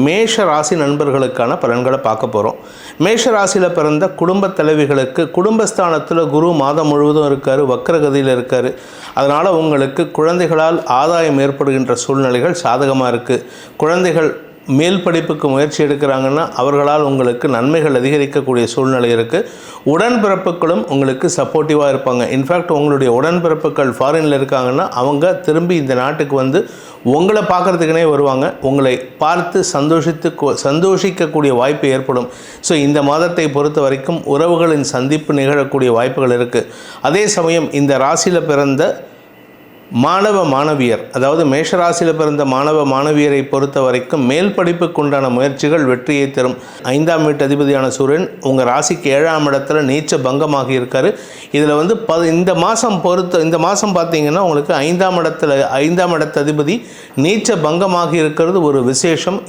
மேஷ ராசி நண்பர்களுக்கான பலன்களை பார்க்க போகிறோம். மேஷ ராசியில் பிறந்த குடும்ப தலைவிகளுக்கு குடும்பஸ்தானத்தில் குரு மாதம் முழுவதும் இருக்கார், வக்ரகதியில் இருக்கார். அதனால் உங்களுக்கு குழந்தைகளால் ஆதாயம் ஏற்படுகின்ற சூழ்நிலைகள் சாதகமாக இருக்குது. குழந்தைகள் மேல் படிப்புக்கு முயற்சி எடுக்கிறாங்கன்னா அவர்களால் உங்களுக்கு நன்மைகள் அதிகரிக்கக்கூடிய சூழ்நிலை இருக்குது. உடன்பிறப்புகளும் உங்களுக்கு சப்போர்ட்டிவாக இருப்பாங்க. இன்ஃபேக்ட் உங்களுடைய உடன்பிறப்புகள் ஃபாரினில் இருக்காங்கன்னா அவங்க திரும்பி இந்த நாட்டுக்கு வந்து உங்களை பார்க்குறதுக்குனே வருவாங்க. உங்களை பார்த்து சந்தோஷிக்கக்கூடிய வாய்ப்பு ஏற்படும். ஸோ இந்த மாதத்தை பொறுத்த வரைக்கும் உறவுகளின் சந்திப்பு நிகழக்கூடிய வாய்ப்புகள் இருக்குது. அதே சமயம் இந்த ராசியில் பிறந்த மாணவ மாணவியர், அதாவது மேஷராசியில் பிறந்த மாணவ மாணவியரை பொறுத்த வரைக்கும் மேல் படிப்புக்கு உண்டான முயற்சிகள் வெற்றியை தரும். 5ஆம் வீட்டு அதிபதியான சூரியன் உங்கள் ராசிக்கு 7ஆம் இடத்துல நீச்ச பங்கமாகி இருக்கார். இதில் வந்து இந்த மாதம் பார்த்தீங்கன்னா உங்களுக்கு 5ஆம் இடத்து அதிபதி நீச்ச பங்கமாகி இருக்கிறது ஒரு விசேஷம்.